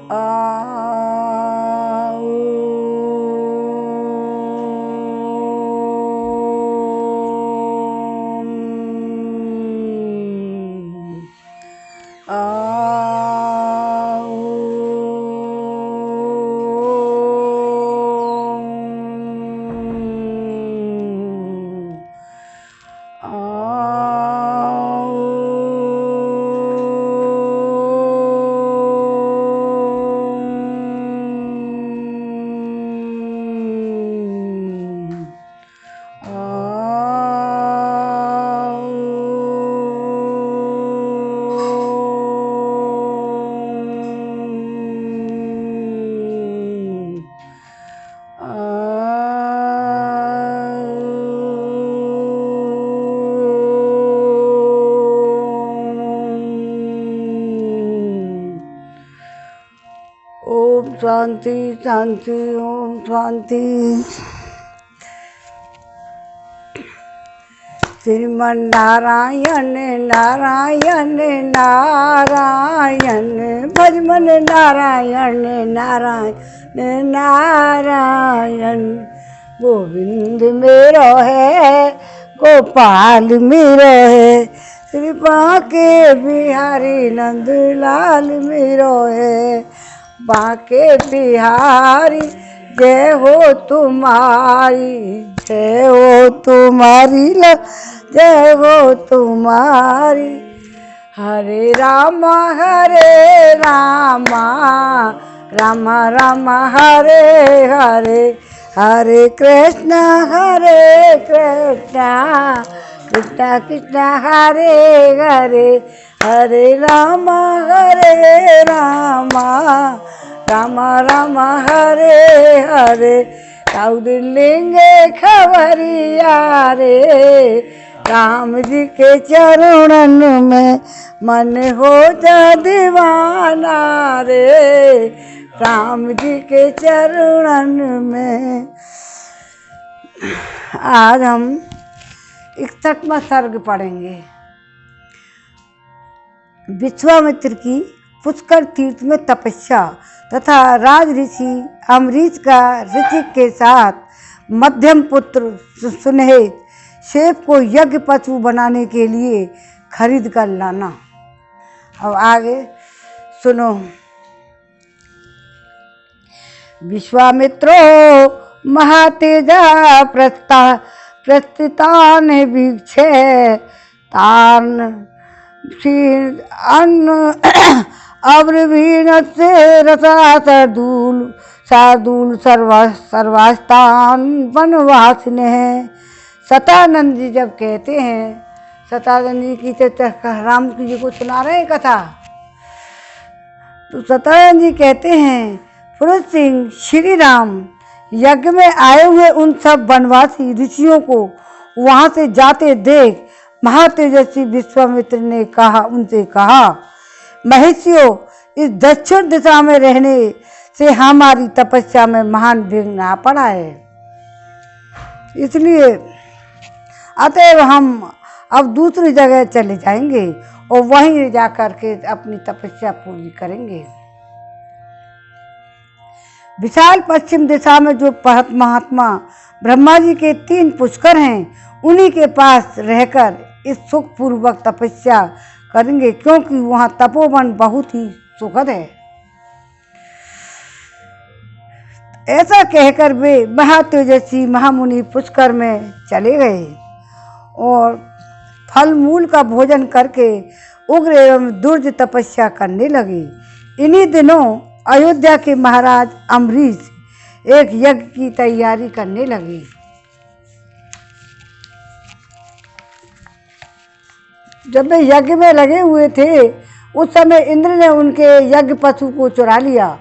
ओम शांति शांति ओम शांति। श्रीमन नारायण नारायण नारायण भजमन नारायण नारायण नारायण। गोविंद मेरो है गोपाल मेरो है, श्री बांके बिहारी नंद लाल मेरो है। बांके बिहारी जय हो तुम्हारी, जय हो तुम्हारी, जय हो तुम्हारी। हरे रामा राम राम हरे हरे, हरे कृष्ण कृष्ण कृष्ण हरे हरे, हरे राम राम राम हरे हरे। लेंगे खबरिया रे, राम जी के चरणन में मन हो जा दीवाना रे, राम जी के चरणन में। आज हम 61वां सर्ग पढ़ेंगे। विश्वामित्र की पुष्कर तीर्थ में तपस्या तथा राज ऋषि अम्बरीश का ऋषिक के साथ मध्यम पुत्र सुनहेत शेफ को यज्ञ पशु बनाने के लिए खरीद कर लाना। अब आगे सुनो। विश्वामित्रो महातेजा प्रस्थितान वीक्षे तान अब्रवीण से रसा शार्दूल सर्वास्तान वनवासिन है। सतानंद जी जब कहते हैं, सतानंद जी की राम जी को सुना रहे हैं कथा, तो सतानंद जी कहते हैं पुरुष सिंह श्री राम यज्ञ में आए हुए उन सब वनवासी ऋषियों को वहां से जाते देख महातेजस्वी विश्वामित्र ने उनसे कहा, महर्षियों, इस दक्षिण दिशा में रहने से हमारी तपस्या में महान विघ्न आ पड़ा है, इसलिए अतएव हम अब दूसरी जगह चले जाएंगे और वहीं जाकर के अपनी तपस्या पूरी करेंगे। विशाल पश्चिम दिशा में जो महात्मा ब्रह्मा जी के 3 पुष्कर हैं, उन्हीं के पास रहकर इस सुखपूर्वक तपस्या करेंगे, क्योंकि वहाँ तपोवन बहुत ही सुखद है। ऐसा कहकर वे महातेजस्वी महामुनि पुष्कर में चले गए और फल मूल का भोजन करके उग्र एवं दुर्ज तपस्या करने लगे। इन्हीं दिनों अयोध्या के महाराज अम्बरीश एक यज्ञ की तैयारी करने लगे। जब वे यज्ञ में लगे हुए थे, उस समय इंद्र ने उनके यज्ञ पशु को चुरा लिया।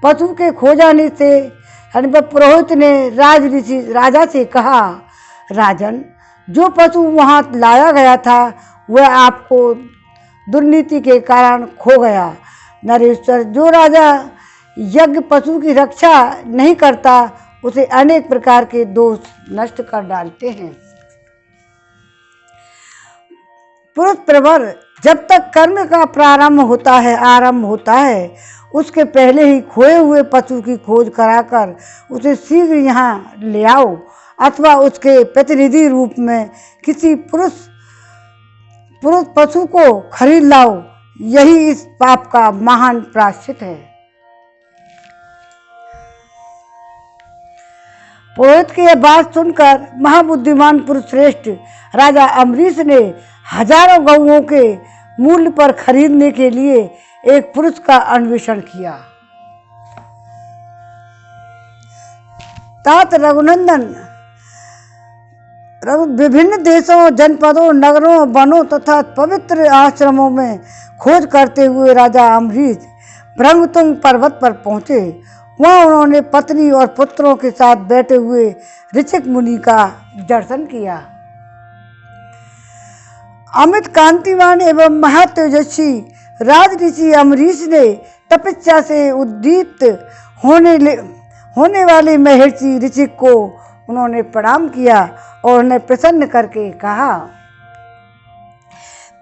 पशु के खो जाने से पुरोहित ने राजा से कहा, राजन, जो पशु वहाँ लाया गया था वह आपको दुर्नीति के कारण खो गया। नरेश्वर, जो राजा यज्ञ पशु की रक्षा नहीं करता उसे अनेक प्रकार के दोष नष्ट कर डालते हैं। पुरुष प्रवर जब तक कर्म का प्रारंभ होता है, आरंभ होता है, उसके पहले ही खोए हुए पशु की खोज कराकर उसे शीघ्र यहाँ ले आओ, अथवा उसके प्रतिनिधि रूप में किसी पुरुष पशु को खरीद लाओ। यही इस पाप का महान प्रायश्चित है। पुरोहित की यह बात सुनकर महाबुद्धिमान पुरुष श्रेष्ठ राजा अम्बरीश ने हजारों गौओं के मूल्य पर खरीदने के लिए एक पुरुष का अन्वेषण किया। तात रघुनंदन विभिन्न देशों, जनपदों, नगरों, वनों तथा पवित्र आश्रमों में खोज करते हुए राजा अम्बरीश ब्रह्मतुंग पर्वत पर पहुंचे। वहाँ उन्होंने पत्नी और पुत्रों के साथ बैठे हुए ऋषिक मुनि का दर्शन किया। अमित कांतिवान एवं महातेजस्वी राज ऋषि अम्बरीश ने तपस्या से उद्दीप्त होने वाले महर्षि ऋषिक को उन्होंने प्रणाम किया और उन्हें प्रसन्न करके कहा।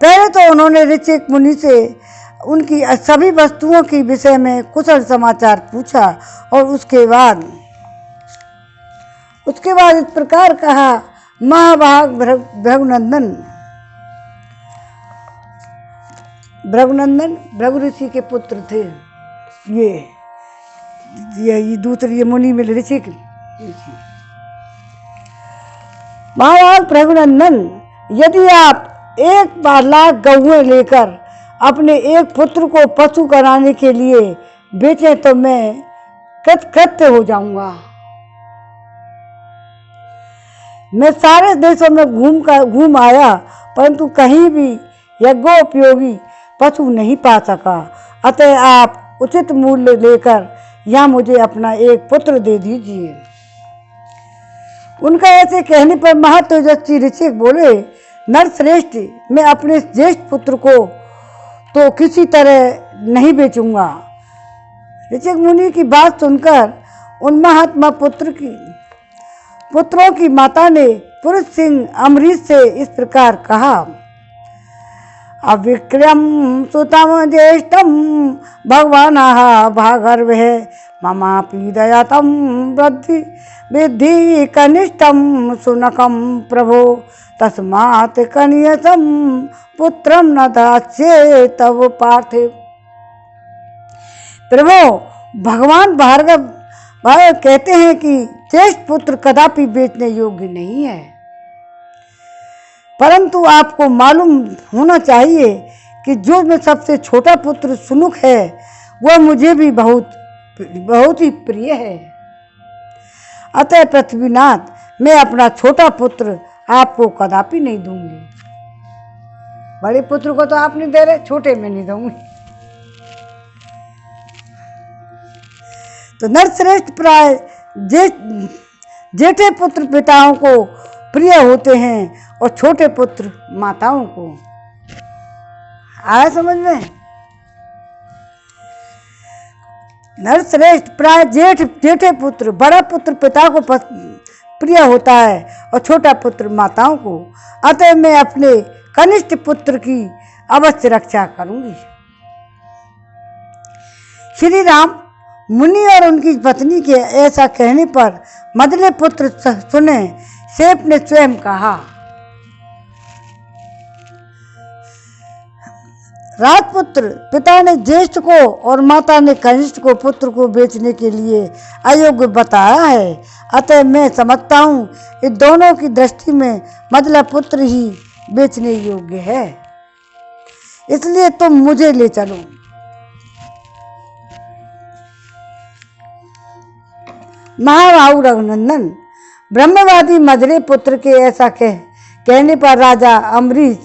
पहले तो उन्होंने ऋषिक मुनि से उनकी सभी वस्तुओं के विषय में कुशल समाचार पूछा और उसके बाद इस प्रकार कहा। महाभाग भृगुनंदन भृगु ऋषि के पुत्र थे। ये दूसरी मुनि में ऋषि। महाभाग भृगुनंदन, यदि आप एक बार लाख गौएं लेकर अपने एक पुत्र को पशु कराने के लिए बेचे तो मैं कृतकृत्य हो जाऊंगा। मैं सारे देशों में घूम आया, परंतु कहीं भी यज्ञोपयोगी पशु नहीं पा सका। अतः आप उचित मूल्य लेकर यहाँ मुझे अपना एक पुत्र दे दीजिए। उनका ऐसे कहने पर महातेजस्वी ऋषि बोले, नरश्रेष्ठ, मैं अपने ज्येष्ठ पुत्र को तो किसी तरह नहीं बेचूंगा। ऋषिक मुनि की बात सुनकर उन महात्मा पुत्रों की माता ने पुरुष सिंह अम्बरीश से इस प्रकार कहा। अविक्रम सुतम ज्येष्ठम भगवान भागर्व है ममापि दयातम विद्धि कनिष्ठम सुनकम प्रभो तस्मात् कनियसम पुत्रम न दास्ये तव पार्थिव। प्रभो, भगवान भार्गव कहते हैं कि ज्येष्ठ पुत्र कदापि बेचने योग्य नहीं है, परंतु आपको मालूम होना चाहिए कि जो में सबसे छोटा पुत्र सुनुक है वह मुझे भी बहुत ही प्रिय है। अतः पृथ्वीनाथ, मैं अपना छोटा पुत्र आपको कदापि नहीं दूंगी। बड़े पुत्र को तो आप नहीं दे रहे, छोटे में नहीं दूंगी। तो नरश्रेष्ठ प्राय जेठे पुत्र पिताओं को प्रिय होते हैं और छोटे पुत्र माताओं को। आया समझ में? नरश्रेष्ठ प्राय जेठे पुत्र, बड़ा पुत्र पिता को प्रिय होता है और छोटा पुत्र माताओं को। अतः मैं अपने कनिष्ठ पुत्र की अवश्य रक्षा करूंगी। श्री राम मुनि और उनकी पत्नी के ऐसा कहने पर मदले पुत्र सुने शेप ने स्वयं कहा। राजपुत्र, पिता ने ज्येष्ठ को और माता ने कनिष्ठ को पुत्र को बेचने के लिए अयोग्य बताया है। अतः मैं समझता हूँ इन दोनों की दृष्टि में मदला पुत्र ही बेचने योग्य है, इसलिए तुम मुझे ले चलो। महाबाहु रघुनंदन, ब्रह्मवादी मदरे पुत्र के ऐसा कहने पर राजा अम्बरीश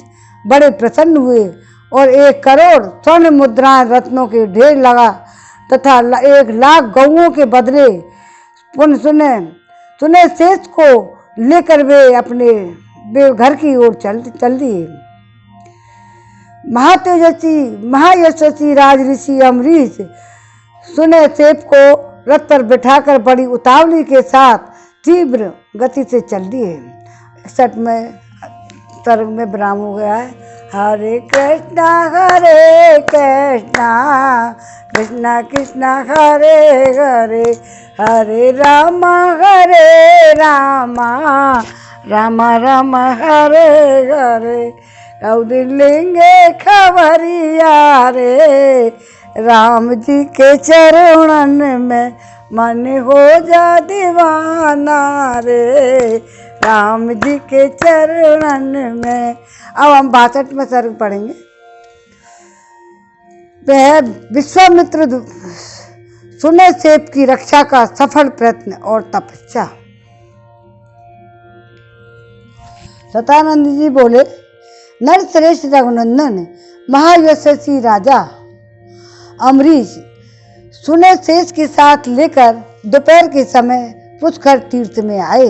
बड़े प्रसन्न हुए और 1 करोड़ स्वर्ण मुद्राएं रत्नों के ढेर लगा तथा 1 लाख गौओं के बदले सुने शेष को लेकर वे अपने घर की ओर चल दिए। महायशस्वी राजऋषि अम्बरीश सुने शेष को रथ पर बिठाकर बड़ी उतावली के साथ तीव्र गति से चल दिए। 61 में सर्ग में विराम हो गया है। हरे कृष्णा कृष्णा कृष्णा हरे हरे, हरे राम राम राम हरे हरे। कौ दिन लेंगे खबरिया रे, राम जी के चरणन में मन हो जा दीवाना रे, राम जी के चरणन में। अब हम 62 में सर्ग पढ़ेंगे। वह विश्वामित्र सुने सेब की रक्षा का सफल प्रयत्न और तपस्या। सतानंद जी बोले, नरश्रेष्ठ रघुनंदन महायशस्वी राजा अम्बरीश सुने शेष के साथ लेकर दोपहर के समय पुष्कर तीर्थ में आए,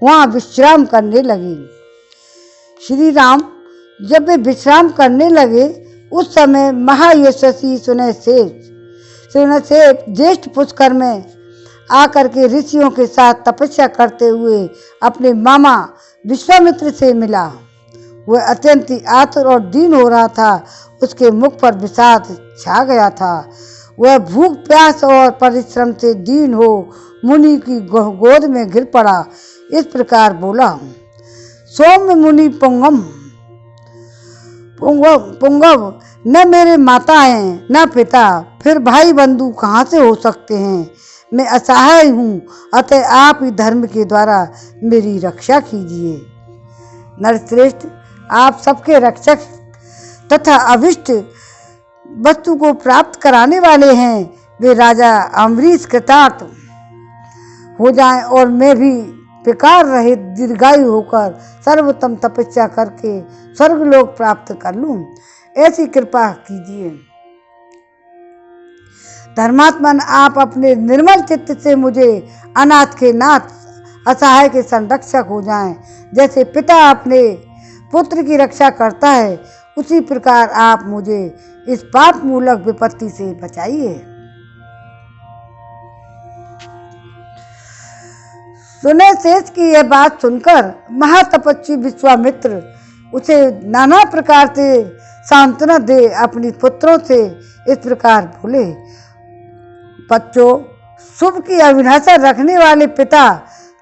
वहां विश्राम करने लगे। श्री राम जब वे विश्राम करने लगे, उस समय महायशस्वी सुनसेन ज्येष्ठ पुष्कर में आकर के ऋषियों के साथ तपस्या करते हुए अपने मामा विश्वामित्र से मिला। वह अत्यंत आतुर और दीन हो रहा था, उसके मुख पर विषाद छा गया था। वह भूख प्यास और परिश्रम से दीन हो मुनि की गोद में गिर पड़ा, इस प्रकार बोला, सौम्य मुनि पुंगव, न मेरे माता हैं न पिता, फिर भाई बंधु कहाँ से हो सकते हैं। मैं असहाय हूँ, अतः आप ही धर्म के द्वारा मेरी रक्षा कीजिए। नरश्रेष्ठ, आप सबके रक्षक तथा अभिष्ट वस्तु को प्राप्त कराने वाले हैं। वे राजा अम्बरीश कृतार्थ हो जाएं और मैं भी विकार रहित दीर्घायु होकर सर्वोत्तम तपस्या करके स्वर्गलोक प्राप्त कर लूं, ऐसी कृपा कीजिए। धर्मात्मन, आप अपने निर्मल चित्त से मुझे अनाथ के नाथ, असहाय के संरक्षक हो जाएं। जैसे पिता अपने पुत्र की रक्षा करता है, उसी प्रकार आप मुझे इस पाप मूलक विपत्ति से बचाइए। सुने शेष की यह बात सुनकर महातपस्वी विश्वामित्र उसे नाना प्रकार से सांत्वना दे अपने पुत्रों से इस प्रकार बोले, बच्चों, शुभ की अभिलाषा रखने वाले पिता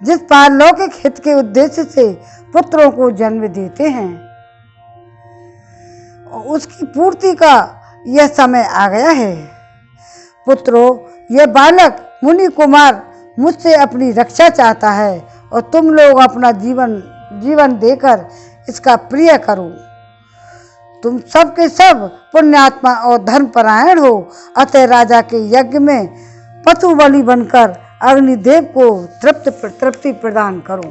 जिस पारलौकिक हित के उद्देश्य से पुत्रों को जन्म देते हैं, उसकी पूर्ति का यह समय आ गया है। पुत्रों, यह बालक मुनि कुमार मुझसे अपनी रक्षा चाहता है और तुम लोग अपना जीवन देकर इसका प्रिय करो। तुम सब के सब पुण्यात्मा और धर्मपरायण हो, अतः राजा के यज्ञ में पशु बलि बनकर अग्निदेव को तृप्ति प्रदान करो।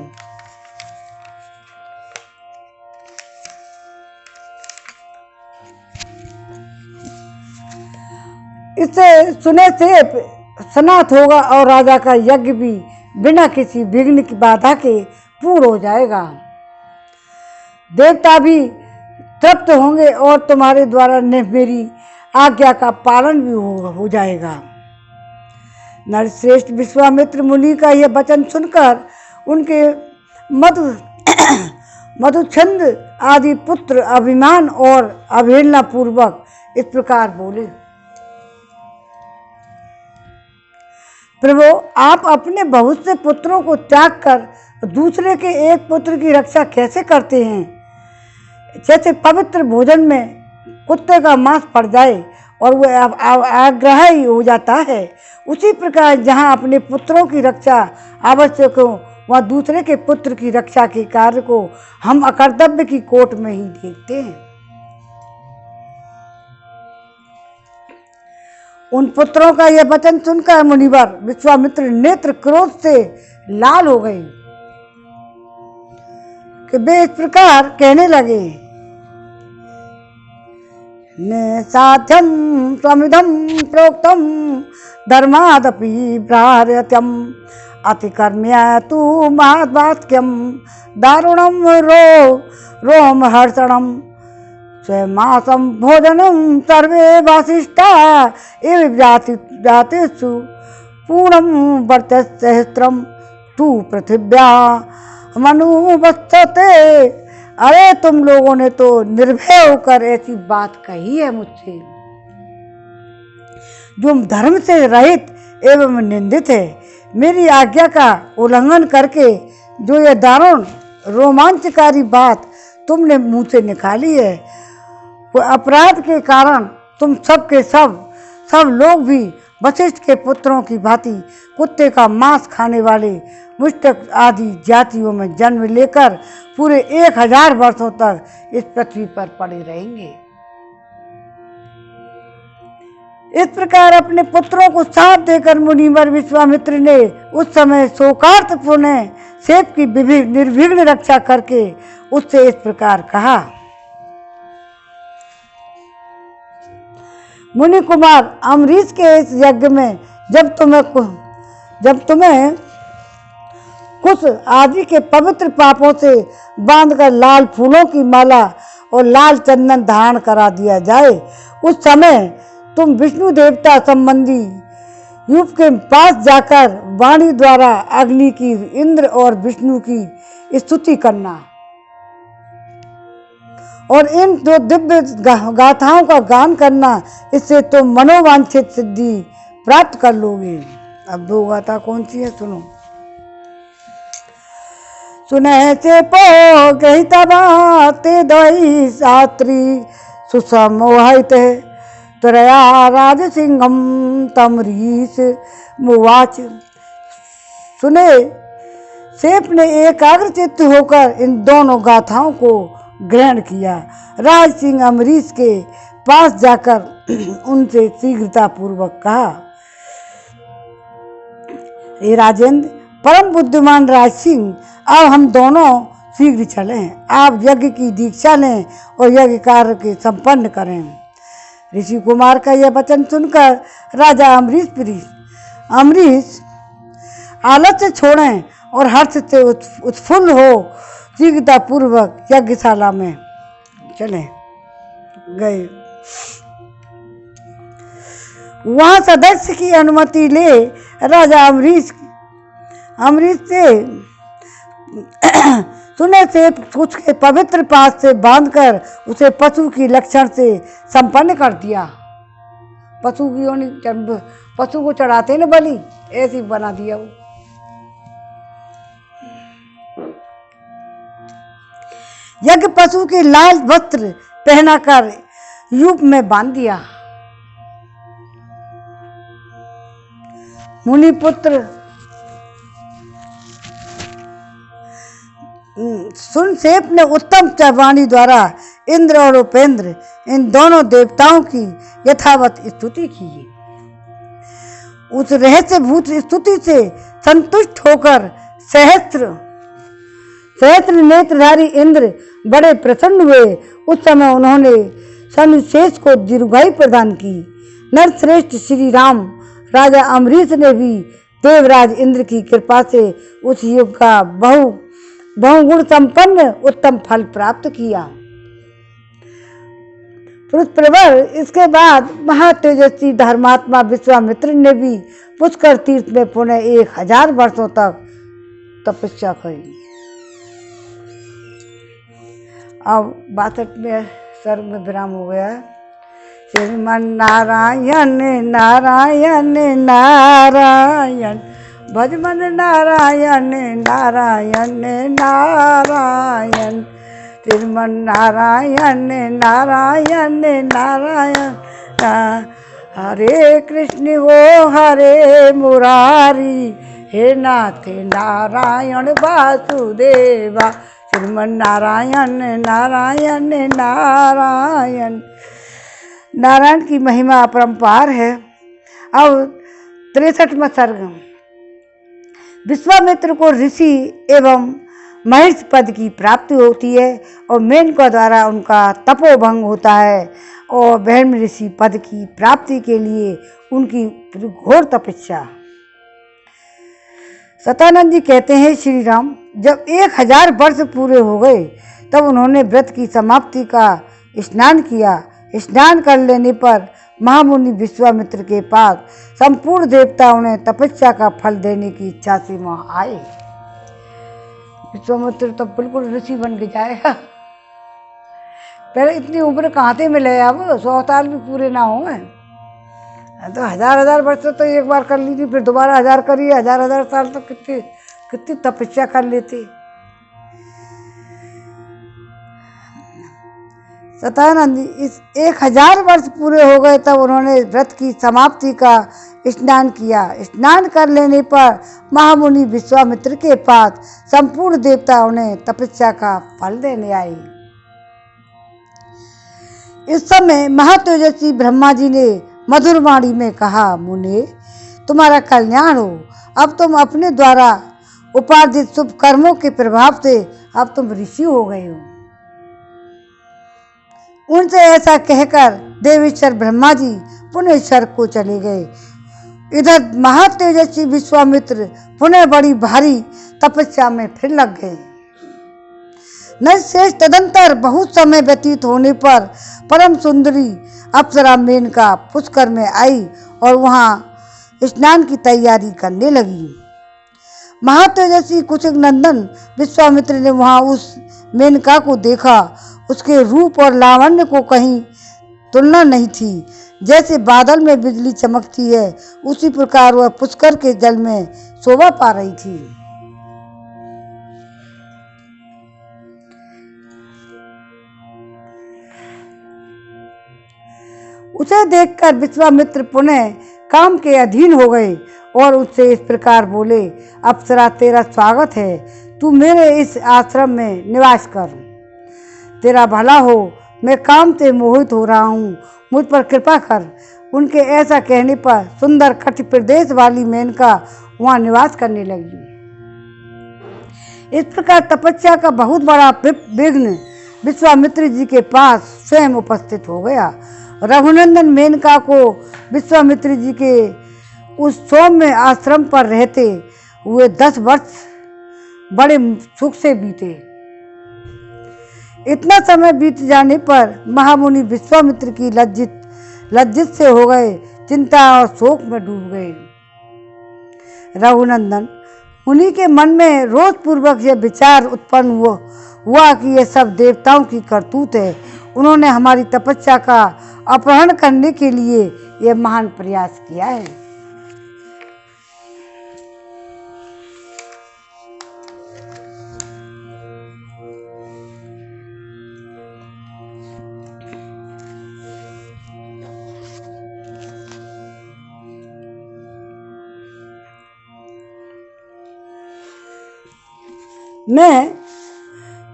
इससे सुने से सनात होगा और राजा का यज्ञ भी बिना किसी विघ्न की बाधा के पूर्ण हो जाएगा। देवता भी तृप्त होंगे और तुम्हारे द्वारा मेरी आज्ञा का पालन भी हो जाएगा। नरश्रेष्ठ विश्वामित्र मुनि का यह वचन सुनकर उनके मधुछंद आदि पुत्र अभिमान और अवहेलना पूर्वक इस प्रकार बोले, प्रभु, आप अपने बहुत से पुत्रों को त्याग कर दूसरे के एक पुत्र की रक्षा कैसे करते हैं। जैसे पवित्र भोजन में कुत्ते का मांस पड़ जाए और वह आग्राही हो जाता है, उसी प्रकार जहाँ अपने पुत्रों की रक्षा आवश्यक हो, वहाँ दूसरे के पुत्र की रक्षा के कार्य को हम अकर्तव्य की कोट में ही देखते हैं। उन पुत्रों का यह वचन सुनकर मुनिवर विश्वामित्र नेत्र क्रोध से लाल हो गए कि वे इस प्रकार कहने लगे, न साध्यम स्वमिदं प्रोक्तम धर्मादपि भ्रार्यत्यम अतिकर्म्य तु महद्वाक्यम दारुणम रोमहर्षणम स्वयमासं भोजनं सर्वे वासिष्ठा एव जातिषु पूर्णं वर्तसहस्रं तु पृथिव्या मनुवत्सते अरे तुम लोगों ने तो निर्भय होकर ऐसी बात कही है मुझसे, जो धर्म से रहित एवं निंदित है। मेरी आज्ञा का उल्लंघन करके जो यह दारुण रोमांचकारी बात तुमने मुंह से निकाली है, वो अपराध के कारण तुम सब लोग भी वशिष्ठ के पुत्रों की भांति कुत्ते का मांस खाने वाले मुष्टक आदि जातियों में जन्म लेकर पूरे 1000 वर्षों तक इस पृथ्वी पर पड़े रहेंगे। इस प्रकार अपने पुत्रों को साथ देकर मुनिवर विश्वामित्र ने उस समय शोकार्त पुनः सेब की निर्विघ्न रक्षा करके उससे इस प्रकार कहा, मुनि कुमार अम्बरीश के इस यज्ञ में जब तुम्हें कुछ आदि के पवित्र पापों से बांधकर लाल फूलों की माला और लाल चंदन धारण करा दिया जाए, उस समय तुम विष्णु देवता संबंधी युग के पास जाकर वाणी द्वारा अग्नि की, इंद्र और विष्णु की स्तुति करना और इन दो दिव्य गाथाओं का गान करना। इससे तुम मनोवांछित सिद्धि प्राप्त कर लोगे। अब 2 गाथा कौन सी है सुनो। सुने से पो गई तबाते दई शास्त्री सुसमोहित तरया राज सिंहम तमरीस मुवाच। सुने सेप ने एकाग्रचित्त होकर इन दोनों गाथाओं को ग्रहण किया। राज सिंह अम्बरीश के पास जाकर उनसे शीघ्रता पूर्वक कहा, हे राजेंद्र, परम बुद्धिमान राज सिंह, अब हम दोनों शीघ्र चलें। आप यज्ञ की दीक्षा लें और यज्ञ कार्य के संपन्न करें। ऋषि कुमार का यह वचन सुनकर राजा अम्बरीश आलस्य छोड़ें और हर्ष से उत्फुल्ल हो शीघ्रता पूर्वक यज्ञशाला में चले गए। वहां सदस्य की अनुमति ले राजा अम्बरीश से सुने से कुछ के पवित्र पास से बांधकर उसे पशु की लक्षण से संपन्न कर दिया। पशु की योनि, पशु को चढ़ाते न बलि, ऐसी बना दिया वो। यज्ञ पशु के लाल वस्त्र पहनाकर यूप में बांध दिया। मुनिपुत्र सुनसेप ने उत्तम वाणी द्वारा इंद्र और उपेंद्र इन दोनों देवताओं की यथावत स्तुति की। उस रहस्यभूत स्तुति से संतुष्ट होकर सहस्त्र नेत्रधारी इंद्र बड़े प्रसन्न हुए। उस समय उन्होंने शनुशेष को दीर्घायु प्रदान की। नरश्रेष्ठ श्री राम राजा अम्बरीश ने भी देवराज इंद्र की कृपा से उस युग का बहुगुण संपन्न उत्तम फल प्राप्त किया। प्रवर इसके बाद महातेजस्वी धर्मात्मा विश्वामित्र ने भी पुष्कर तीर्थ में पुनः 1000 वर्षों तक तपस्या करी। अब 62 में सर्ग में विराम हो गया। श्रीमन नारायण नारायण नारायण, भजमन नारायण नारायण नारायण, श्रीमन नारायण नारायण नारायण। हरे कृष्ण हो हरे मुरारी, हे नाथ नारायण वासुदेवा, श्रीमन नारायण नारायण नारायण। नारायण की महिमा अपरंपार है। अब 63वां सर्ग। विश्वामित्र को ऋषि एवं महेश पद की प्राप्ति होती है और मेनका द्वारा उनका तपोभंग होता है और ब्रह्म ऋषि पद की प्राप्ति के लिए उनकी घोर तपस्या। सतानंद जी कहते हैं, श्री राम जब 1000 वर्ष पूरे हो गए तब उन्होंने व्रत की समाप्ति का स्नान किया। स्नान कर लेने पर महामुनि विश्वामित्र के पास संपूर्ण देवता उन्हें तपस्या का फल देने की इच्छा से वहां आए। विश्वामित्र तो बिल्कुल ऋषि बन के जाएगा। पहले इतनी उम्र कहाँ से मिले, अब 100 साल भी पूरे ना हो। तो हजार वर्ष तो एक बार कर ली थी, फिर दोबारा 1000 करी, हजार साल तो कितनी कितनी तपस्या कर लेती। सतानंद जी इस 1000 वर्ष पूरे हो गए तब उन्होंने व्रत की समाप्ति का स्नान किया। स्नान कर लेने पर महामुनि विश्वामित्र के पास संपूर्ण देवता उन्हें तपस्या का फल देने आए। इस समय महातेजस्वी ब्रह्मा जी ने मधुर वाणी में कहा, मुने तुम्हारा कल्याण हो, अब तुम अपने द्वारा उपार्जित शुभ कर्मों के प्रभाव से अब तुम ऋषि हो गए हो। उनसे ऐसा कहकर देवेश्वर ब्रह्मा जी पुनः स्वर्ग को चले गए। इधर महातेजस्वी विश्वामित्र पुनः बड़ी भारी तपस्या में फिर लग गए। नरशेष तदंतर बहुत समय व्यतीत होने पर परम सुंदरी अप्सरा मेनका पुष्कर में आई और वहां स्नान की तैयारी करने लगी। महातेजस्वी कुशिक नंदन विश्वामित्र ने वहां उस मेनका को देखा। उसके रूप और लावण्य को कहीं तुलना नहीं थी। जैसे बादल में बिजली चमकती है उसी प्रकार वह पुष्कर के जल में शोभा पा रही थी। उसे देखकर विश्वामित्र पुनः काम के अधीन हो गए और उससे इस प्रकार बोले, अप्सरा तेरा स्वागत है, तू मेरे इस आश्रम में निवास कर, तेरा भला हो, मैं काम से मोहित हो रहा हूँ, मुझ पर कृपा कर। उनके ऐसा कहने पर सुंदर कटि प्रदेश वाली मेनका वहाँ निवास करने लगी। इस प्रकार तपस्या का बहुत बड़ा विघ्न विश्वामित्र जी के पास स्वयं उपस्थित हो गया। रघुनंदन मेनका को विश्वामित्र जी के उस सौम्य आश्रम पर रहते हुए 10 वर्ष बड़े सुख से बीते। इतना समय बीत जाने पर महामुनि विश्वामित्र की लज्जित से हो गए, चिंता और शोक में डूब गए। रघुनंदन मुनि के मन में रोष पूर्वक यह विचार उत्पन्न हुआ कि यह सब देवताओं की करतूत है। उन्होंने हमारी तपस्या का अपहरण करने के लिए यह महान प्रयास किया है। मैं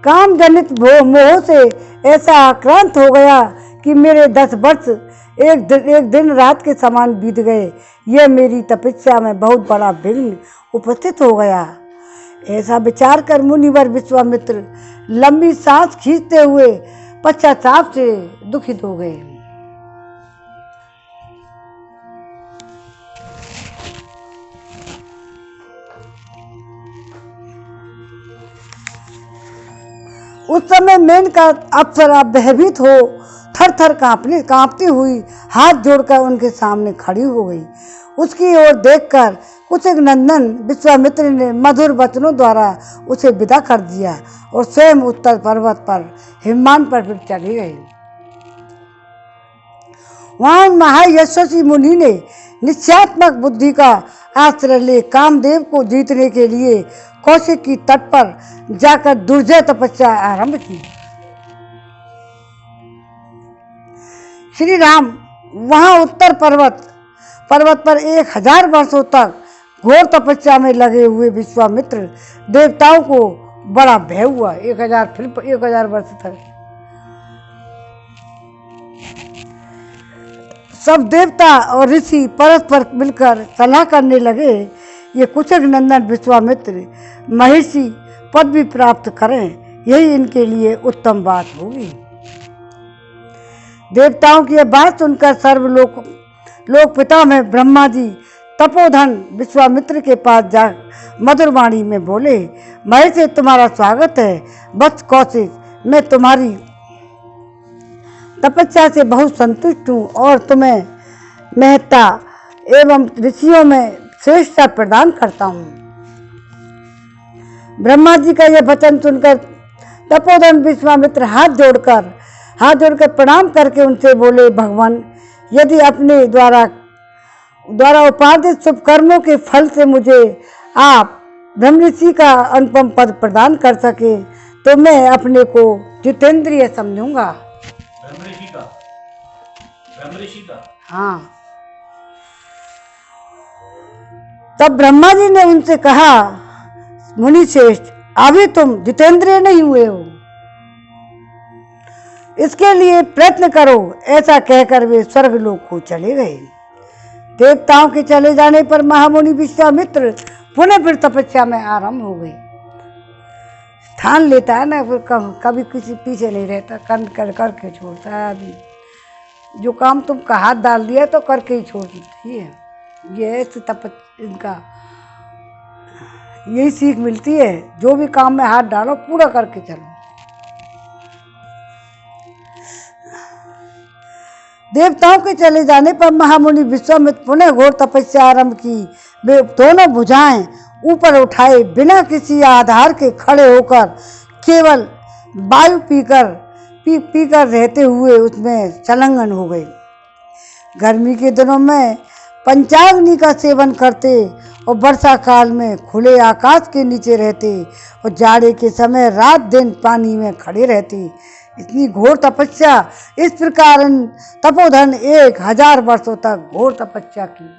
काम जनित मोह से ऐसा आक्रांत हो गया कि मेरे 10 वर्ष एक दिन रात के समान बीत गए। यह मेरी तपस्या में बहुत बड़ा विघ्न उपस्थित हो गया। ऐसा विचार कर मुनिवर विश्वामित्र लंबी सांस खींचते हुए पश्चाताप से दुखित हो गए। उस समय मेनका अप्सरा भयभीत हो थर थर कांपती हुई हाथ जोड़कर उनके सामने खड़ी हो गई। उसकी ओर देखकर कुशिक नंदन विश्वामित्र ने मधुर वचनों द्वारा उसे विदा कर दिया और स्वयं उत्तर पर्वत पर हिममान पर फिर चले गए। वहां महायशस्वी मुनि ने निश्चयात्मक बुद्धि का आश्रय ले कामदेव को जीतने के लिए कौशिक की तट पर जाकर दुर्जय तपस्या आरंभ की। श्री राम वहां उत्तर पर्वत पर 1000 वर्षों तक घोर तपस्या में लगे हुए विश्वामित्र देवताओं को बड़ा भय हुआ। 1000 वर्ष तक सब देवता और ऋषि परस्पर मिलकर सलाह करने लगे, ये कुशिक नंदन विश्वामित्र महर्षि पद भी प्राप्त करें, यही इनके लिए उत्तम बात होगी। देवताओं की यह बात सुनकर लोक पिता में ब्रह्मा जी तपोधन विश्वामित्र के पास जा मधुर वाणी में बोले, महर्षि तुम्हारा स्वागत है। वत्स कौशिक, मैं तुम्हारी तपस्या से बहुत संतुष्ट हूँ और तुम्हें महत्ता एवं ऋषियों में श्रेष्ठता प्रदान करता हूँ। ब्रह्मा जी का यह वचन सुनकर तपोधन विश्वामित्र हाथ जोड़कर हाथ जोड़कर प्रणाम करके उनसे बोले, भगवान, यदि अपने द्वारा उपार्जित शुभ कर्मों के फल से मुझे आप ब्रह्मऋषि का अनुपम पद प्रदान कर सके तो मैं अपने को जितेंद्रिय समझूंगा। ब्रह्मऋषि का हाँ। तब ब्रह्मा जी ने उनसे कहा, मुनि श्रेष्ठ, अभी तुम जितेंद्रिय नहीं हुए हो, इसके लिए प्रयत्न करो। ऐसा कहकर वे स्वर्गलोक को चले गए। देवताओं के चले जाने पर महामुनि विश्वामित्र पुनः फिर तपस्या में आरंभ हो गए। ठान लेता है ना, फिर कभी किसी पीछे नहीं रहता, करके छोड़ता है आदमी। जो काम तुमका हाथ डाल दिया तो करके ही छोड़ देती है। ये ऐसे इनका यही सीख मिलती है, जो भी काम में हाथ डालो पूरा करके चलो। देवताओं के चले जाने पर महामुनि विश्वामित्र पुनः घोर तपस्या आरंभ की। वे दोनों भुजाएं ऊपर उठाए बिना किसी आधार के खड़े होकर केवल वायु पीकर रहते हुए उसमें संलग्न हो गए। गर्मी के दिनों में पंचाग्नि का सेवन करते और वर्षा काल में खुले आकाश के नीचे रहते और जाड़े के समय रात दिन पानी में खड़े रहते। इतनी घोर तपस्या, इस प्रकार तपोधन 1000 वर्षों तक घोर तपस्या की।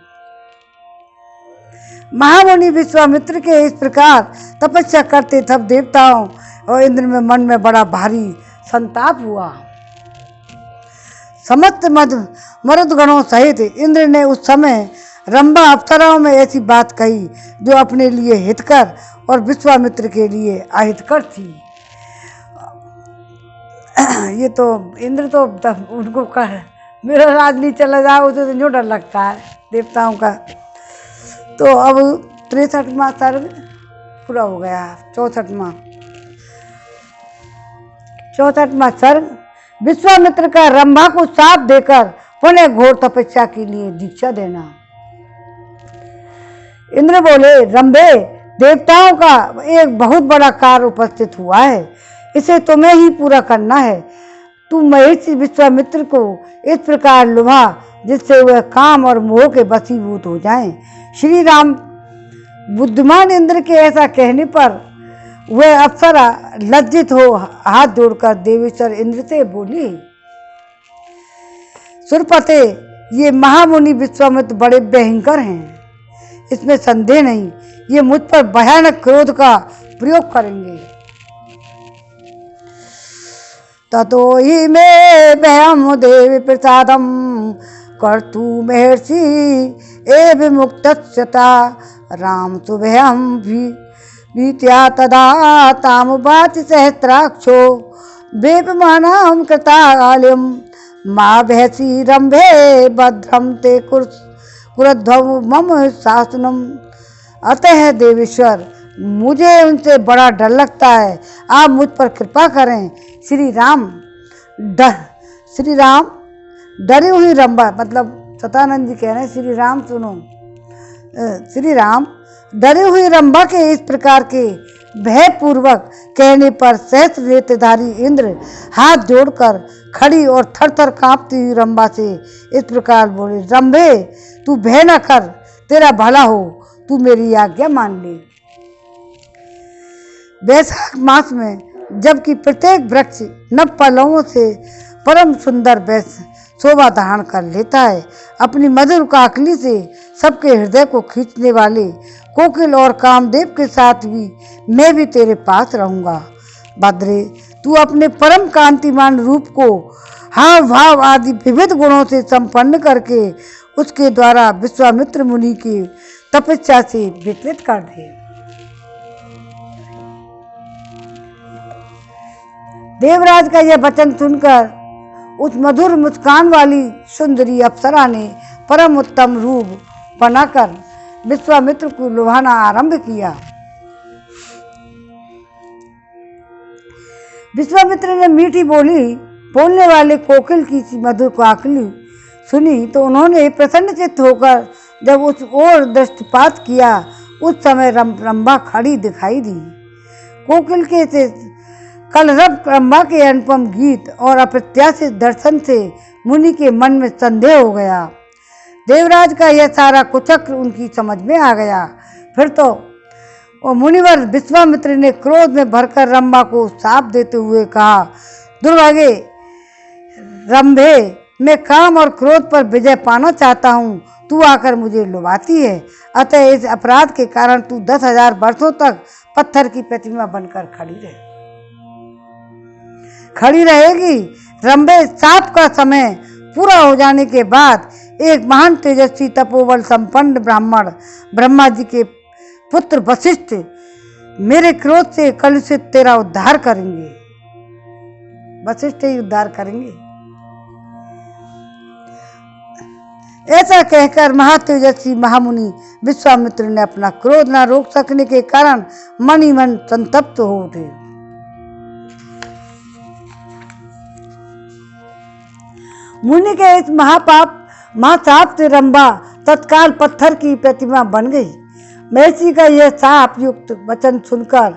महामुनि विश्वामित्र के इस प्रकार तपस्या करते तब देवताओं और इंद्र में मन में बड़ा भारी संताप हुआ। समस्त मरुदगणों सहित इंद्र ने उस समय रंभा अप्सराओं में ऐसी बात कही जो अपने लिए हितकर और विश्वामित्र के लिए अहितकर थी। ये तो इंद्र तो उनको कह, मेरा राज नहीं चला जाए, उसे तो जो डर लगता है देवताओं का। तो अब 63वां सर्ग पूरा हो गया। 64वां सर्ग, विश्वामित्र का रंभा को साथ देकर पुनः घोर तपस्या के लिए दीक्षा देना। इंद्र बोले, रंभे, देवताओं का एक बहुत बड़ा कार्य उपस्थित हुआ है, इसे तुम्हें ही पूरा करना है। तू महर्षि विश्वामित्र को इस प्रकार लुभा जिससे वह काम और मोह के वशीभूत हो जाएं। श्री राम बुद्धिमान इंद्र के ऐसा कहने पर वह अप्सरा लज्जित हो हाथ जोड़कर देवेश्वर इंद्र से बोली, सुरपते, ये महामुनि विश्वामित्र बड़े भयंकर हैं, इसमें संदेह नहीं। ये मुझ पर भयानक क्रोध का प्रयोग करेंगे। ततो ही मे भयम देवी प्रसादम कर्तु महर्षि ए विमुक्तस्यता राम सुभयम भीत्या तदा तामुवाच सहस्राक्षो वेपमानां कृतालिम मां भयसी रंभे भद्रम ते कुरध्वं मम शासनम। अतः देवेश्वर, मुझे उनसे बड़ा डर लगता है, आप मुझ पर कृपा करें। श्री राम डरी हुई रंभा, मतलब सतानंद जी कह रहे हैं, श्री राम सुनो, श्री राम डरी हुई रंभा के इस प्रकार के भयपूर्वक कहने पर सहस्र नेत्रधारी इंद्र हाथ जोड़कर खड़ी और थर थर कांपती हुई रंभा से इस प्रकार बोले, रंभे, तू भय न कर, तेरा भला हो, तू मेरी आज्ञा मान ले। वैशाख मास में जबकि प्रत्येक वृक्ष नव पल्लवों से परम सुंदर शोभा धारण कर लेता है, अपनी मधुर काकली से सबके हृदय को खींचने वाले कोकिल और कामदेव के साथ भी मैं भी तेरे पास रहूंगा। भद्रे, तू अपने परम कांतिमान रूप को हाव भाव आदि विविध गुणों से संपन्न करके उसके द्वारा विश्वामित्र मुनि की तपस्या से विचलित कर दे। देवराज का यह वचन सुनकर उस मधुर मुस्कान वाली सुंदरी अप्सरा ने परम उत्तम रूप बनाकर विश्वामित्र को लुभाना आरंभ किया। विश्वामित्र ने मीठी बोलने वाले कोकिल की मधुर काकली सुनी तो उन्होंने प्रसन्न चित्त होकर जब उस ओर दृष्टिपात किया, उस समय रंभा खड़ी दिखाई दी। कलरव रंभा के अनुपम गीत और अप्रत्याशित दर्शन से मुनि के मन में संदेह हो गया। देवराज का यह सारा कुचक्र उनकी समझ में आ गया। फिर तो वो मुनिवर विश्वामित्र ने क्रोध में भरकर रंभा को शाप देते हुए कहा, दुर्भागे रंभे, मैं काम और क्रोध पर विजय पाना चाहता हूँ, तू आकर मुझे लुभाती है, अतः इस अपराध के कारण तू 10,000 वर्षों तक पत्थर की प्रतिमा बनकर खड़ी रहेगी। रंभे, शाप का समय पूरा हो जाने के बाद एक महान तेजस्वी तपोबल संपन्न ब्राह्मण ब्रह्मा जी के पुत्र वशिष्ठ मेरे क्रोध से कलुषित तेरा उद्धार करेंगे। वशिष्ठ ही उद्धार करेंगे। ऐसा कहकर महातेजस्वी महामुनि विश्वामित्र ने अपना क्रोध न रोक सकने के कारण मन ही मन संतप्त हो उठे। मुनि के इस महाशाप से रंभा तत्काल पत्थर की प्रतिमा बन गई। महर्षि का यह शाप युक्त वचन सुनकर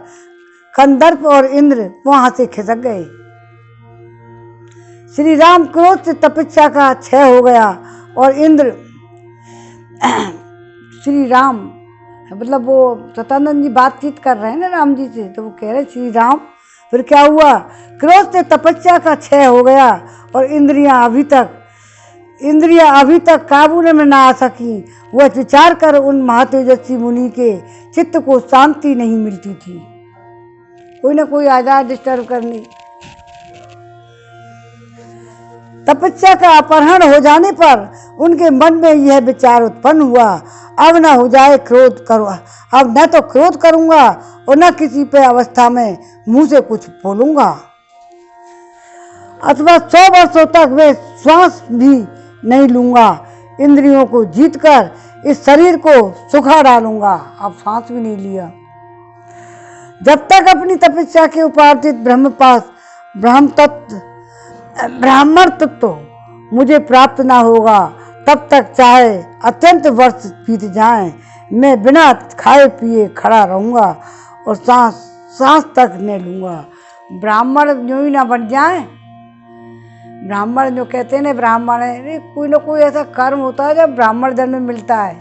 कंदर्प और इंद्र वहां से खिसक गए। श्री राम क्रोध से तपस्या का क्षय हो गया और इंद्र श्री राम मतलब वो सतानंद जी बातचीत कर रहे हैं ना राम जी से, तो वो कह रहे श्री राम फिर क्या हुआ, क्रोध से तपस्या का क्षय हो गया और इंद्रियां अभी तक काबू में ना आ सकी। वह विचार कर उन महातेजस्वी मुनि के चित्त को शांति नहीं मिलती थी। कोई ना कोई आजाद डिस्टर्ब करनी। तपस्या का अपहरण हो जाने पर उनके मन में यह विचार उत्पन्न हुआ, अब न हो जाए क्रोध करो, अब न तो क्रोध करूंगा और न किसी पे अवस्था में मुंह से कुछ बोलूंगा, अथवा 100 वर्षों तक वे श्वास भी नहीं लूंगा। इंद्रियों को जीतकर इस शरीर को सुखा डालूंगा। अब सांस भी नहीं लिया। जब तक अपनी तपस्या के उपार्जित ब्राह्मण तत्व मुझे प्राप्त ना होगा, तब तक चाहे अत्यंत वर्ष बीत जाएं, मैं बिना खाए पिए खड़ा रहूंगा और सांस तक नहीं लूंगा। ब्राह्मण यूं ही ना बन जाए। ब्राह्मण जो कहते हैं ना ब्राह्मण है, कोई ना कोई ऐसा कर्म होता है जब ब्राह्मण जन्म मिलता है।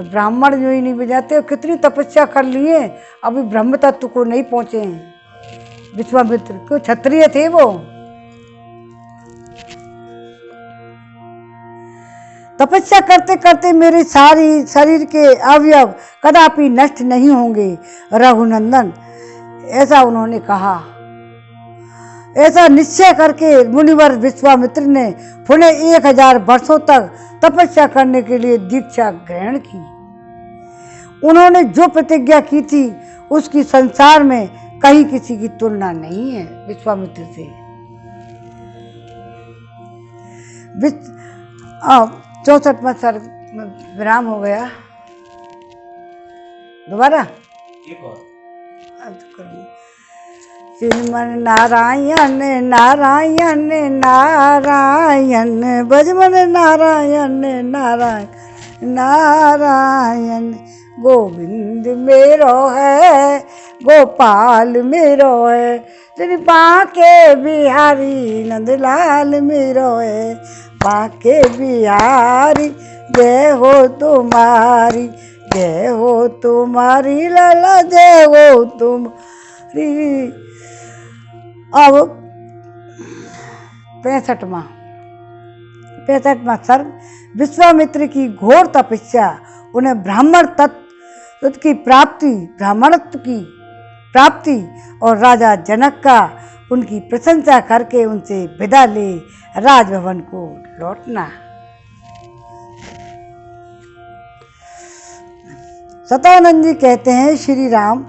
ब्राह्मण जो ही नहीं बन जाते। कितनी तपस्या कर लिए, अभी ब्रह्म तत्व को नहीं पहुंचे हैं। विश्वामित्र क्यों क्षत्रिय थे वो। तपस्या करते करते मेरे सारी शरीर के अवयव कदापि नष्ट नहीं होंगे रघुनंदन, ऐसा उन्होंने कहा। ऐसा निश्चय करके मुनिवर विश्वामित्र ने पुनः 1000 वर्षों तक तपस्या करने के लिए दीक्षा ग्रहण की। उन्होंने जो प्रतिज्ञा की थी उसकी संसार में कहीं किसी की तुलना नहीं है विश्वामित्र से। 64वां सर विराम हो गया। दोबारा श्रीमन नारायण नारायण नारायण भजमन नारायण नारायण नारायण। गोविंद मेरो है गोपाल मेरो है, श्री बांके बिहारी नंदलाल मेरो है। बांके बिहारी जय हो तुम्हारी, जय हो तुम्हारी लाला, जय हो तुम्हारी। अब 65वां सर्ग। विश्वामित्र की घोर तपस्या उन्हें ब्राह्मणत्व की प्राप्ति और राजा जनक का उनकी प्रशंसा करके उनसे विदा ले राजभवन को लौटना। सतानंद जी कहते हैं, श्री राम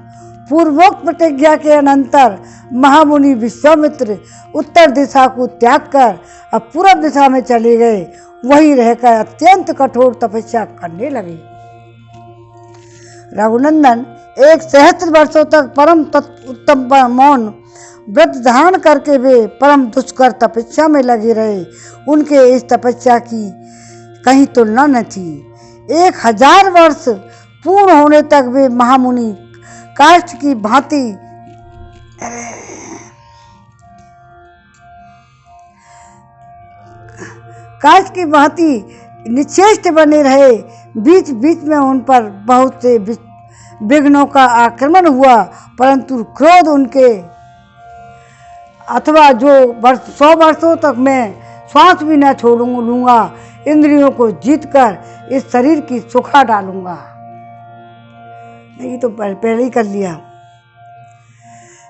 पूर्वोक्त प्रतिज्ञा के अनंतर महामुनि विश्वामित्र उत्तर दिशा को त्याग कर अब पूर्व दिशा में चले गए। वहीं रहकर अत्यंत कठोर तपस्या करने लगे। रघुनंदन 1 सहस्त्र वर्षों तक परम उत्तम मौन व्रत धारण करके वे परम दुष्कर तपस्या में लगे रहे। उनके इस तपस्या की कहीं तुलना न थी। 1000 वर्ष पूर्ण होने तक वे महामुनि काष्ठ की भांति काष्ठ की भांति निश्चेष्ट बने रहे। बीच बीच में उन पर बहुत से विघ्नों का आक्रमण हुआ, परंतु क्रोध उनके अथवा जो 100 वर्षों तक मैं श्वास भी न छोड़ूंगा, इंद्रियों को जीतकर इस शरीर की सुखा डालूंगा। नहीं तो पहले ही कर लिया।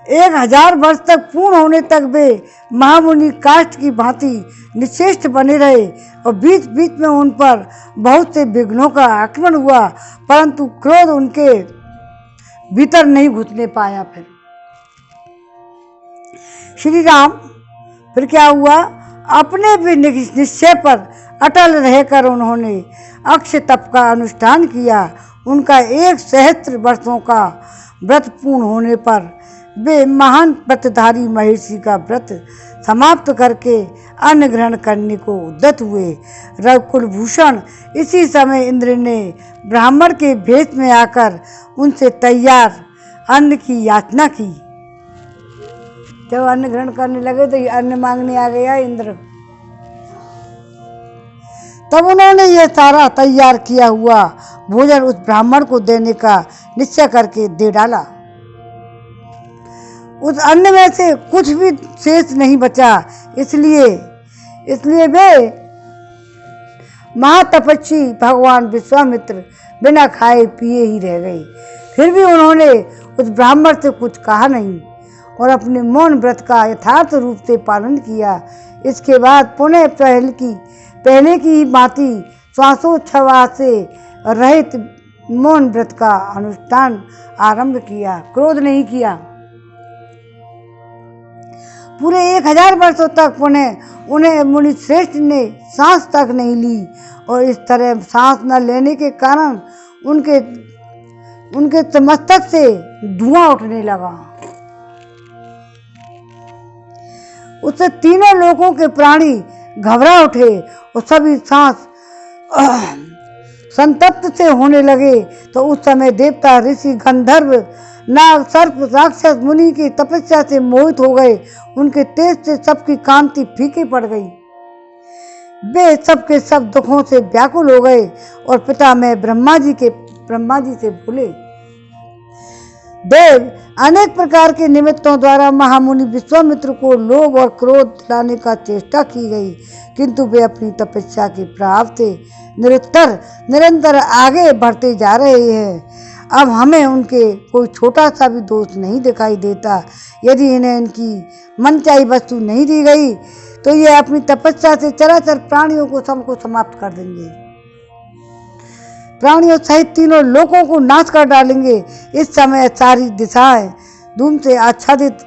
1000 वर्ष तक पूर्ण होने तक वे महामुनि काष्ठ की भांति निश्चेष्ट बने रहे और बीच बीच में उन पर बहुत से विघ्नों का आक्रमण हुआ, परंतु क्रोध उनके भीतर नहीं घुसने पाया। फिर श्री राम फिर क्या हुआ, अपने भी निश्चय पर अटल रहकर उन्होंने अक्ष तप का अनुष्ठान किया। उनका 1 सहस्त्र वर्षों का व्रत पूर्ण होने पर वे महान व्रतधारी महर्षि का व्रत समाप्त करके अन्न ग्रहण करने को उद्यत हुए। रघुकुल भूषण इसी समय इंद्र ने ब्राह्मण के भेष में आकर उनसे तैयार अन्न की याचना की। जब अन्न ग्रहण करने लगे तो अन्न मांगने आ गया इंद्र। तब उन्होंने यह सारा तैयार किया हुआ भोजन उस ब्राह्मण को देने का निश्चय करके दे डाला। उस अन्न में से कुछ भी शेष नहीं बचा, इसलिए वे महातपस्वी भगवान विश्वामित्र बिना खाए पिए ही रह गए। फिर भी उन्होंने उस ब्राह्मण से कुछ कहा नहीं और अपने मौन व्रत का यथार्थ रूप से पालन किया। इसके बाद पुनः पहले की ही भांति श्वासोच्छ्वास से रहित मौन व्रत का अनुष्ठान आरंभ किया। क्रोध नहीं किया। पूरे 1000 वर्षों तक पुनः उन्हें मुनि श्रेष्ठ ने सांस तक नहीं ली और इस तरह सांस न लेने के कारण उनके मस्तक से धुआं उठने लगा। उससे तीनों लोगों के प्राणी घबरा उठे और सभी सांस संतप्त से होने लगे। तो उस समय देवता, ऋषि, गंधर्व, नाग, सर्प, राक्षस मुनि की तपस्या से मोहित हो गए। उनके तेज से सबकी कांति फीकी पड़ गई। वे सबके सब दुखों से व्याकुल हो गए और पिता में ब्रह्मा जी से बोले, देव, अनेक प्रकार के निमित्तों द्वारा महामुनि विश्वामित्र को लोभ और क्रोध दिलाने का चेष्टा की गई, किंतु वे अपनी तपस्या के प्रभाव से निरंतर आगे बढ़ते जा रहे हैं। अब हमें उनके कोई छोटा सा भी दोष नहीं दिखाई देता। यदि इन्हें इनकी मनचाही वस्तु नहीं दी गई तो ये अपनी तपस्या से चराचर प्राणियों को सबको समाप्त कर देंगे, प्राणियों सहित तीनों लोकों को नाश कर डालेंगे। इस समय सारी दिशाएं धूम से आच्छादित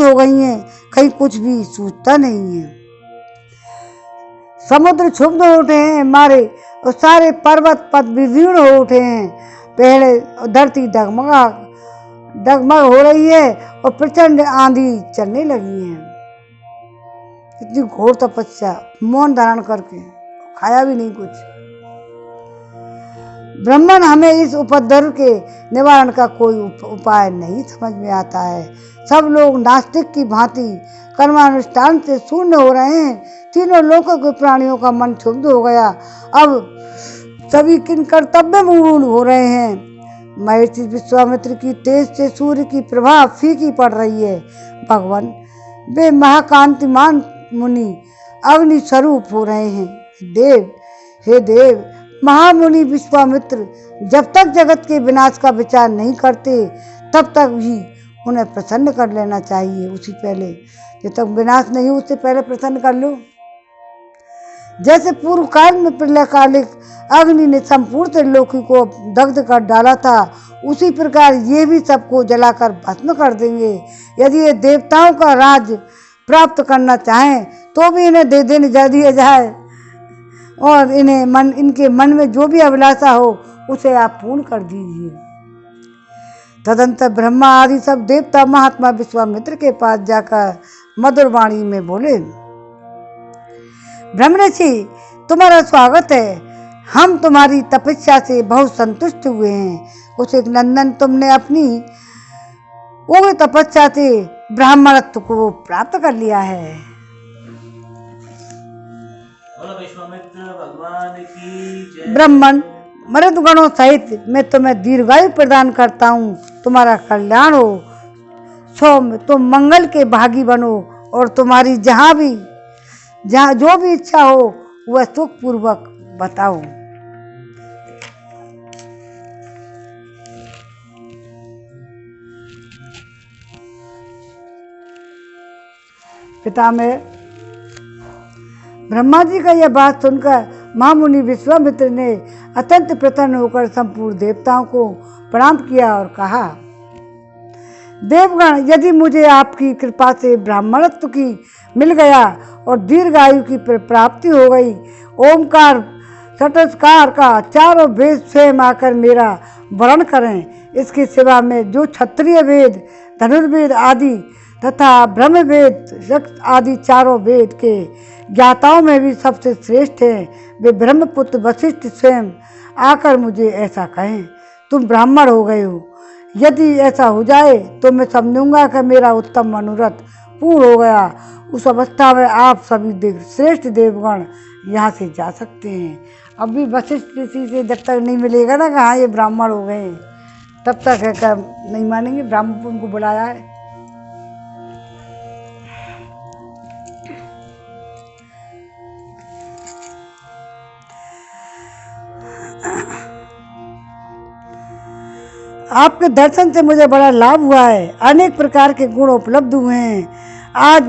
हो गई हैं, कहीं कुछ भी सूझता नहीं है। समुद्र क्षुब्ध हो उठे हैं मारे और सारे पर्वत पद विदीर्ण हो उठे हैं। पहले धरती डगमग हो रही है और प्रचंड आंधी चलने लगी है। इतनी घोर तपस्या, मौन धारण करके, खाया भी नहीं कुछ। ब्राह्मण, हमें इस उपद्रव के निवारण का कोई उपाय नहीं समझ में आता है। सब लोग नास्तिक की भांति कर्मानुष्ठान से शून्य हो रहे हैं। तीनों लोकों के प्राणियों का मन क्षुब्ध हो गया। अब सभी किन कर्तव्य मूल हो रहे हैं। महर्षि विश्वामित्र की तेज से सूर्य की प्रभा फीकी पड़ रही है। भगवान, वे महाकांतिमान मुनि अग्नि स्वरूप हो रहे हैं। हे देव, महामुनि विश्वामित्र जब तक जगत के विनाश का विचार नहीं करते तब तक भी उन्हें प्रसन्न कर लेना चाहिए। उसी पहले, जब तक विनाश नहीं हो उससे पहले प्रसन्न कर लो। जैसे पूर्व काल में प्रलयकालिक अग्नि ने संपूर्ण त्रिलोकी को दग्ध कर डाला था, उसी प्रकार ये भी सबको जलाकर भस्म कर देंगे। यदि ये देवताओं का राज प्राप्त करना चाहें तो भी इन्हें दे दिया जाए और इनके मन में जो भी अभिलाषा हो उसे आप पूर्ण कर दीजिए। तदंतर ब्रह्मा आदि सब देवता महात्मा विश्वामित्र के पास जाकर मधुर वाणी में बोले, ब्रह्मऋषि, तुम्हारा स्वागत है। हम तुम्हारी तपस्या से बहुत संतुष्ट हुए हैं। कुशिक नंदन, तुमने अपनी उग्र तपस्या से ब्राह्मणत्व को प्राप्त कर लिया है। बोलो विश्वामित्र भगवान की जय। ब्राह्मण मृदगणों सहित मैं तुम्हें दीर्घायु प्रदान करता हूँ, तुम्हारा कल्याण हो। सो तुम मंगल के भागी बनो और तुम्हारी जहाँ जो भी इच्छा हो वह सुख पूर्वक बताओ। पितामह ब्रह्मा जी का यह बात सुनकर महामुनि विश्वामित्र ने अत्यंत प्रसन्न होकर संपूर्ण देवताओं को प्रणाम किया और कहा, देवगण, यदि मुझे आपकी कृपा से ब्राह्मणत्व की मिल गया और दीर्घ आयु की प्राप्ति हो गई, ओमकार षटस्कार का चारों वेद स्वयं आकर मेरा वर्ण करें। इसके सिवा में जो क्षत्रिय वेद, धनुर्वेद आदि तथा ब्रह्म वेद आदि चारों वेद के ज्ञाताओं में भी सबसे श्रेष्ठ हैं, वे ब्रह्मपुत्र वशिष्ठ स्वयं आकर मुझे ऐसा कहें, तुम ब्राह्मण हो गए हो। यदि ऐसा हो जाए तो मैं समझूंगा कि मेरा उत्तम मनोरथ पूर्ण हो गया। उस अवस्था में आप सभी श्रेष्ठ देवगण यहाँ से जा सकते हैं। अभी वशिष्ठ ऋषि से जब तक नहीं मिलेगा ना कि हाँ ये ब्राह्मण हो गए, तब तक है नहीं मानेंगे। ब्राह्मण उनको बुलाया है। आपके दर्शन से मुझे बड़ा लाभ हुआ है, अनेक प्रकार के गुण उपलब्ध हुए हैं। आज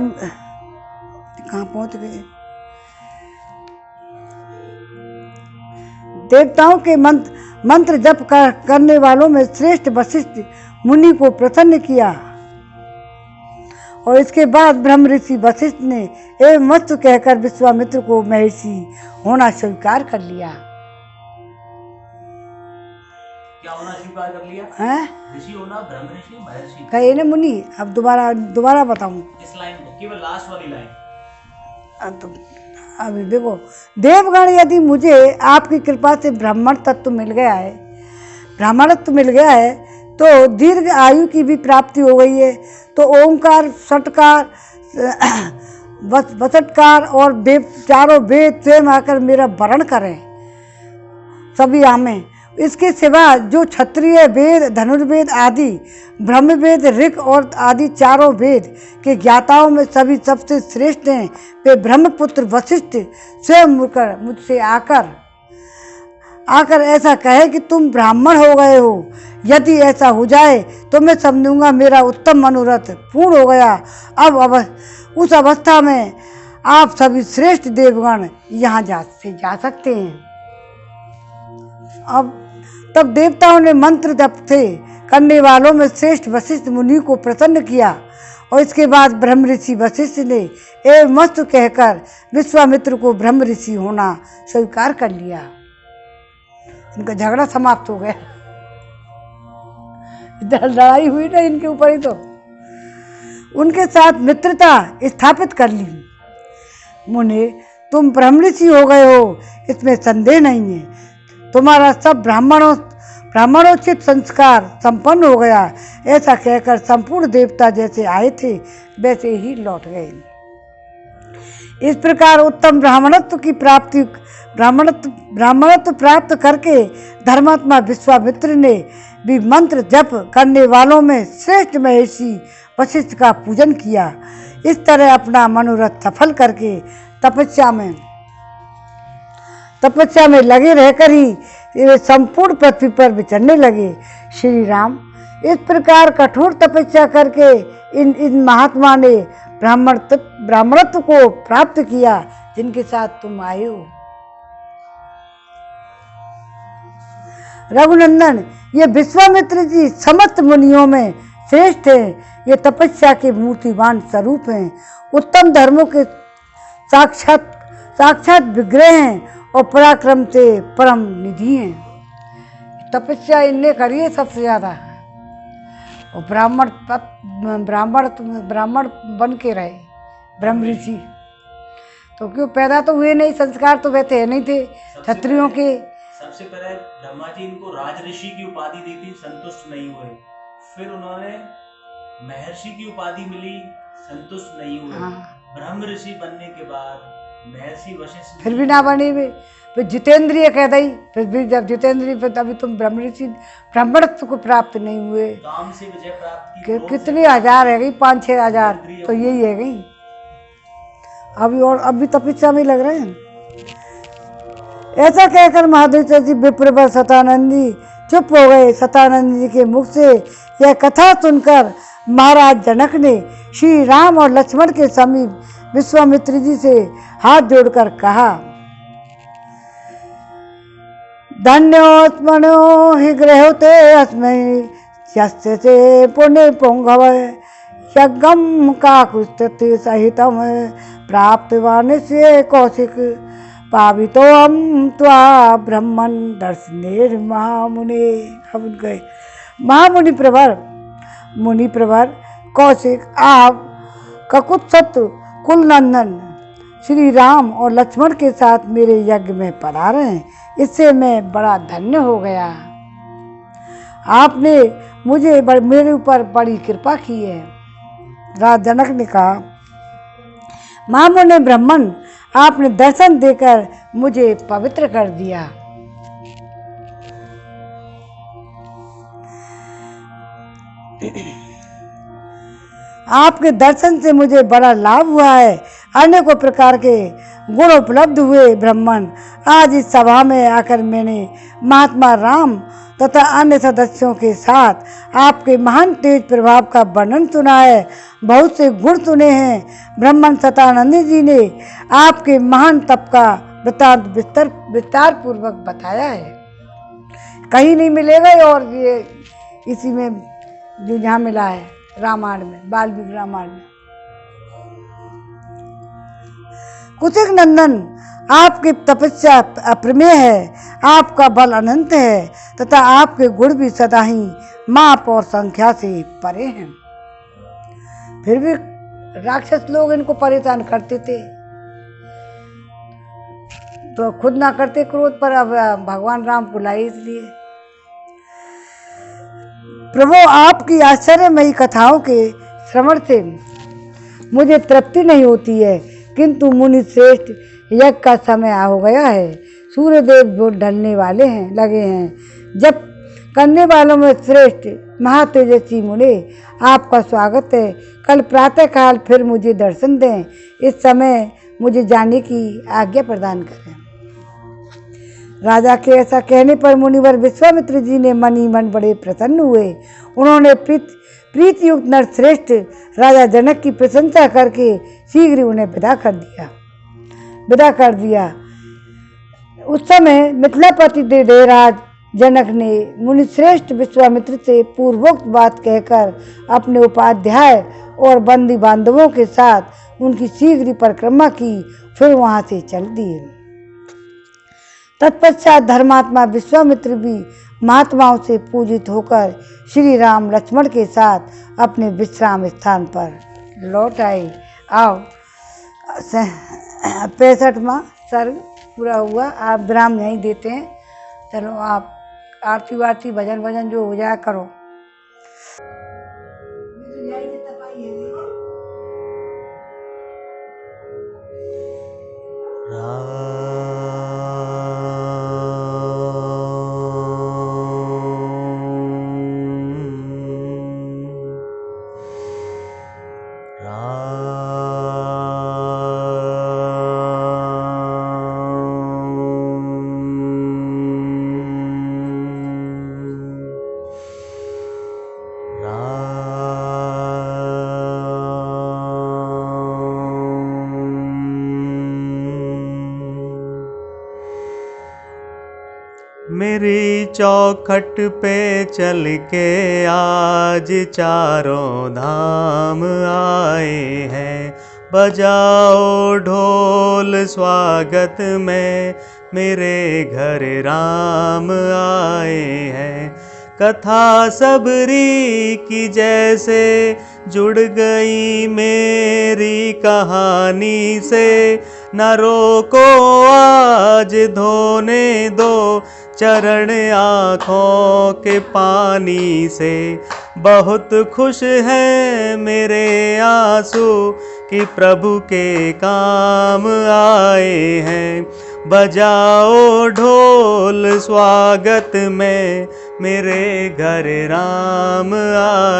कहाँ पहुंच गए? देवताओं के मंत्र जप करने वालों में श्रेष्ठ वशिष्ठ मुनि को प्रसन्न किया और इसके बाद ब्रह्म ऋषि वशिष्ठ ने एवं मस्तु कहकर विश्वामित्र को महर्षि होना स्वीकार कर लिया। क्या होना स्वीकार कर लिया? ऋषि होना, ब्रह्म ऋषि, महर्षि कहे ना मुनि। अब दोबारा बताऊं इस लाइन को, केवल लास्ट वाली लाइन। अभी देखो, देवगण, यदि मुझे आपकी कृपा से ब्राह्मणत्व मिल गया है तो दीर्घ आयु की भी प्राप्ति हो गई है, तो ओंकार षटकार वसटकार और चारों वेद स्वयं आकर मेरा वर्ण करें सभी आमें। इसके सिवा जो क्षत्रिय वेद, धनुर्वेद आदि ब्रह्मवेद, ऋक और आदि चारों वेद के ज्ञाताओं में सभी सबसे श्रेष्ठ हैं, वे ब्रह्मपुत्र वशिष्ठ स्वयं मुझसे आकर ऐसा कहे कि तुम ब्राह्मण हो गए हो। यदि ऐसा हो जाए तो मैं समझूंगा मेरा उत्तम मनोरथ पूर्ण हो गया। अब उस अवस्था में आप सभी श्रेष्ठ देवगण यहाँ जा सकते हैं। अब तब देवताओं ने मंत्र जप से करने वालों में श्रेष्ठ वशिष्ठ मुनि को प्रसन्न किया और इसके बाद ब्रह्म ऋषि वशिष्ठ ने एवं मस्तु कहकर विश्वामित्र को ब्रह्म ऋषि होना स्वीकार कर लिया। इनका झगड़ा समाप्त हो गया। लड़ाई हुई ना इनके ऊपर ही, तो उनके साथ मित्रता स्थापित कर ली। मुने, तुम ब्रह्म ऋषि हो गए हो, इसमें संदेह नहीं है। तुम्हारा सब ब्राह्मणोचित संस्कार संपन्न हो गया। ऐसा कहकर संपूर्ण देवता जैसे आए थे वैसे ही लौट गए। इस प्रकार उत्तम ब्राह्मणत्व प्राप्त करके धर्मात्मा विश्वामित्र ने भी मंत्र जप करने वालों में श्रेष्ठ महर्षि वशिष्ठ का पूजन किया। इस तरह अपना मनोरथ सफल करके तपस्या में लगे रहकर ही संपूर्ण पृथ्वी पर विचरने लगे। श्री राम, इस प्रकार कठोर तपस्या करके इन महात्मा ने ब्राह्मणत्व को प्राप्त किया जिनके साथ तुम आए हो। रघुनंदन, ये विश्वामित्र जी समस्त मुनियों में श्रेष्ठ हैं। ये तपस्या के मूर्तिवान स्वरूप हैं, उत्तम धर्मों के साक्षात विग्रह हैं और पराक्रम से परम निधि हैं। तपस्या इनने करी है सबसे ज़्यादा, और ब्राह्मण बन के रहे ब्रह्म ऋषि। तो क्यों पैदा तो हुए नहीं, संस्कार तो वैसे है नहीं थे क्षत्रियों के। सबसे पहले ब्रह्मा जी इनको राज ऋषि की उपाधि दी थी, संतुष्ट नहीं हुए। फिर उन्होंने महर्षि की उपाधि मिली, संतुष्ट नहीं हुए। ब्रह्म ऋषि बनने के बाद महर्षि वशिष्ठ फिर भी ना बनी वे, फिर जितेंद्रिय कह दी, फिर भी जब जितेंद्रिय फिर तभी तुम ब्राह्मणत्व को प्राप्त नहीं हुए। काम से विजय प्राप्त की, क्रोध से कितनी हजार है गई, 5-6 हजार तो यही है गई। अभी और अभी तपस्या में लग रहे हैं। ऐसा कहकर महादेव जी विप्रवर सतानंद जी चुप हो गए। सतानंद जी के मुख से यह कथा सुनकर महाराज जनक ने श्री राम और लक्ष्मण के समीप विश्वामित्र जी से हाथ जोड़कर कहा, धन्योत्मनो हि गृहोते अस्मै यस्य से पुण्य पुंगव यज्ञम काकुस्तते सहितम प्राप्तवान से कौशिक पावितो हम त्वा ब्रह्मन दर्शनेर महामुनि। हम गए मुनि प्रवर कौशिक, आप ककुत्सत कुलनंदन श्री राम और लक्ष्मण के साथ मेरे यज्ञ में पधारे हैं, इससे मैं बड़ा धन्य हो गया। आपने मेरे ऊपर बड़ी कृपा की है। राजा जनक ने कहा, महामुनि ब्राह्मण, आपने दर्शन देकर मुझे पवित्र कर दिया। आपके दर्शन से मुझे बड़ा लाभ हुआ है। अनेकों प्रकार के गुण उपलब्ध हुए। ब्राह्मण, आज इस सभा में आकर मैंने महात्मा राम तथा अन्य सदस्यों के साथ आपके महान तेज प्रभाव का वर्णन सुना है, बहुत से गुण सुने हैं। ब्राह्मण सतानंद जी ने आपके महान तप का वृत्तांत विस्तार पूर्वक बताया है, कहीं नहीं मिलेगा। और ये इसी में जो यहाँ मिला है रामायण में, वाल्मीकि रामायण में। कुशिक नंदन, आपकी तपस्या अप्रमेय है, आपका बल अनंत है तथा आपके गुण भी सदा ही माप और संख्या से परे हैं। फिर भी राक्षस लोग इनको परेशान करते थे, तो खुद ना करते क्रोध, पर अब भगवान राम को लाई इसलिए। प्रभु, आपकी आश्चर्यमयी कथाओं के श्रवण से मुझे तृप्ति नहीं होती है, किंतु मुनि श्रेष्ठ यज्ञ का समय हो गया है। सूर्यदेव जो ढलने वाले हैं लगे हैं। जब करने वालों में श्रेष्ठ महातेजस्वी मुनि, आपका स्वागत है। कल प्रातः काल फिर मुझे दर्शन दें। इस समय मुझे जाने की आज्ञा प्रदान करें। राजा के ऐसा कहने पर मुनिवर विश्वामित्र जी ने मन ही मन बड़े प्रसन्न हुए। उन्होंने प्रीतियुक्त नरश्रेष्ठ राजा जनक की प्रशंसा करके शीघ्र उन्हें विदा कर दिया। उस समय मिथिलापति देवराज जनक ने मुनिश्रेष्ठ विश्वामित्र से पूर्वोक्त बात कहकर अपने उपाध्याय और बंदी बांधवों के साथ उनकी शीघ्र परिक्रमा की, फिर वहां से चल दिए। तत्पश्चात धर्मात्मा विश्वामित्र भी महात्माओं से पूजित होकर श्री राम लक्ष्मण के साथ अपने विश्राम स्थान पर लौट आए। आओ 65वां सर्ग पूरा हुआ। आप विराम नहीं देते हैं। चलो आप आरती वारती भजन जो हो जाए करो। मेरी चौखट पे चल के आज चारों धाम आए हैं। बजाओ ढोल स्वागत में, मेरे घर राम आए हैं। कथा सबरी की जैसे जुड़ गई मेरी कहानी से। न रोको आज धोने दो चरण आँखों के पानी से। बहुत खुश हैं मेरे आंसू कि प्रभु के काम आए हैं। बजाओ ढोल स्वागत में, मेरे घर राम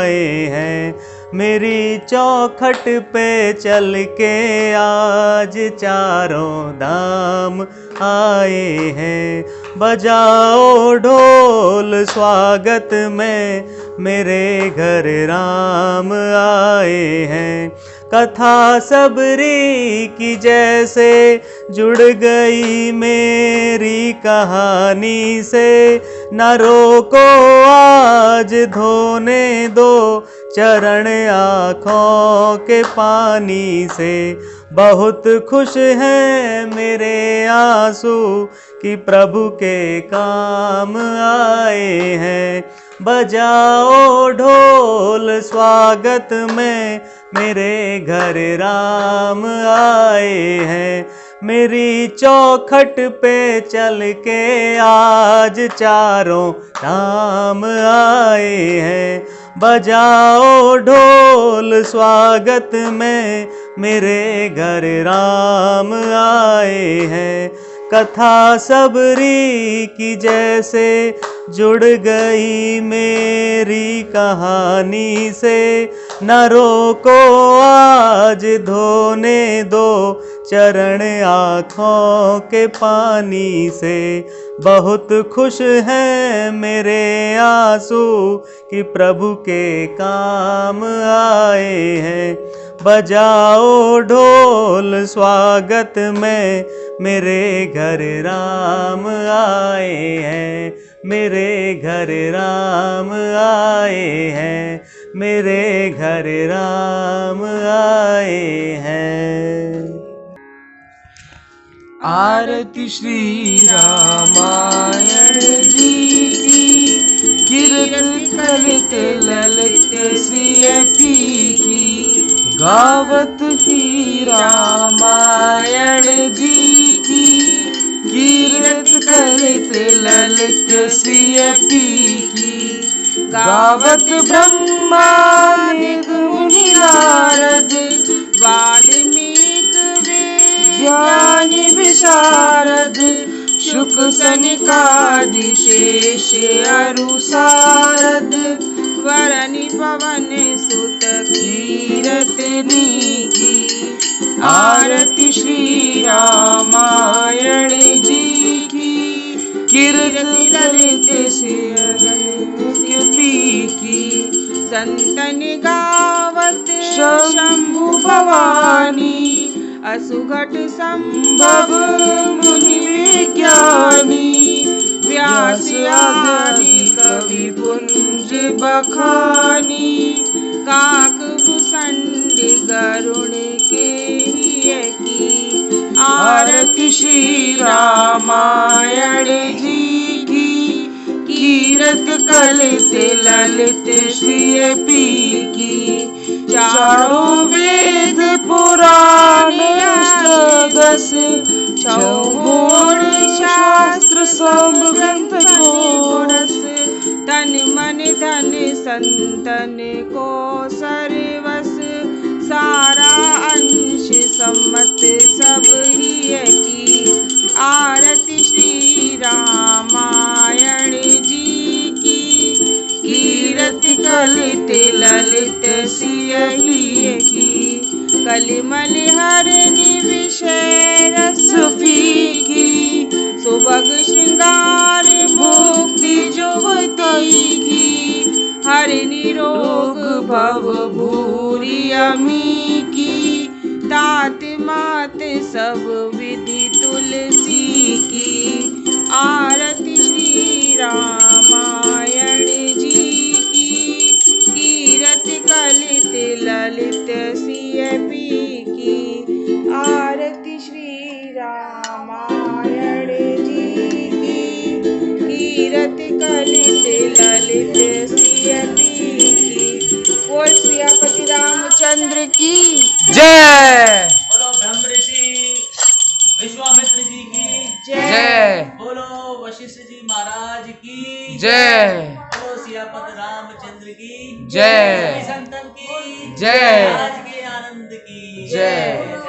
आए हैं। मेरी चौखट पे चल के आज चारों धाम आए हैं। बजाओ ढोल स्वागत में, मेरे घर राम आए हैं। कथा सबरी की जैसे जुड़ गई मेरी कहानी से, न रोको आज धोने दो चरण आँखों के पानी से। बहुत खुश हैं मेरे आंसू कि प्रभु के काम आए हैं। बजाओ ढोल स्वागत में, मेरे घर राम आए हैं। मेरी चौखट पे चल के आज चारों धाम आए हैं। बजाओ ढोल स्वागत में, मेरे घर राम आए हैं। कथा सबरी की जैसे जुड़ गई मेरी कहानी से, न रोको आज धोने दो चरण आँखों के पानी से। बहुत खुश हैं मेरे आंसू कि प्रभु के काम आए हैं। बजाओ ढोल स्वागत में, मेरे घर राम आए हैं। मेरे घर राम आए हैं। मेरे घर राम आए हैं। आरती श्री रामायण जी की, कीर्ति कलित ललित सिय फीकी। गावत श्री रामायण जी की, कीर्ति कलित ललित सिय फीकी। गावत ब्रह्मांड मुनि नारद, वाल्मीकि ज्ञानी विशारद। शुक सनिकादि शेष अरु सारद, वरनि पवन सुत कीरतनी की। आरती श्री रामायण जी की, कीर्ति ललित की। संतन गावत शंभु भवानी, असुघट संभव मुनि विज्ञानी। व्यास आदि कवि पुंज बखानी, काक भूषण गरुण के की। आरती श्री रामायण जी की, कीर्ति कलित ललित श्री की। चारों वेद पुराण अष्टदश, चौगुण शास्त्र सब ग्रंथ कोरस। तन मन धन संतन को सर्वस, सारा अंश सम्मत सब ही की। आरती श्री रामायण जी की, कीर्ति कलित ललित सिय की। कलिमल हरनि विषय रस फीकी, सुभग श्रृंगार मुक्ति जुवती की। हरनि रोग भव भूरि अमी की, तात मात सब विधि तुलसी की। आरती श्री रामायण जी की, कीर्ति कलित ललित सिय की। आरती श्री रामायण जी की, कीर्ति कलित ललित सिय की। बोल सियापति रामचंद्र की जय। बोलो ब्रह्म ऋषि विश्वामित्र जी की जय। बोलो वशिष्ठ जी महाराज की जय। बोलो सियापत रामचंद्र की जय। संतन की जय। आज के आनंद की जय।